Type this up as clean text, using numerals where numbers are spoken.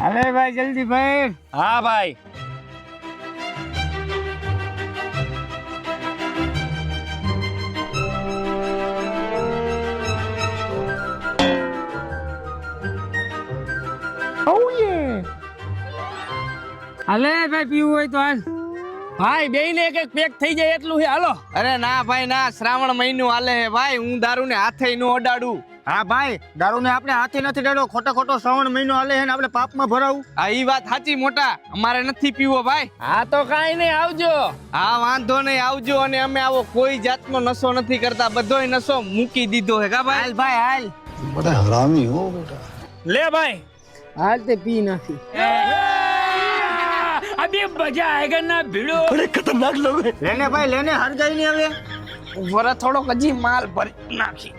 અરે ભાઈ જલ્દી ભાઈ. હા ભાઈ. અલે ભાઈ પીવું હોય તો હાલ. ભાઈ બેયને એક એક પેક થઈ જાય એટલું છે, હાલો. અરે ના ભાઈ ના, શ્રાવણ મહિનો હાલે હે ભાઈ, હું દારૂ ને હાથે નો અડાડું. હા ભાઈ દારૂ ને આપણે હાથે નથી ડેડો, ખોટો શ્રાવણ મહિનો હાલે છે ને આપણે પાપમાં ભરાવું. આ ઈ વાત સાચી મોટા, અમારે નથી પીવો ભાઈ. હા તો કાઈ નહીં, આવજો. હા વાંધો નહીં, આવજો. અને અમે આવો કોઈ જાતનો નશો નથી કરતા, બધોય નશો મૂકી દીધો હે કા ભાઈ. હાલ ભાઈ હાલ. बड़ा हरामी हो बेटा। લે ભાઈ. હાલ તે પી નાખી. અબે મજા આયેગા ના ભીડો. बड़े खतरनाक लोग हैं। લેને ભાઈ લેને, હરગાઈ નહીં હવે. વરા થોડોક હજી માલ ભરી નાખી.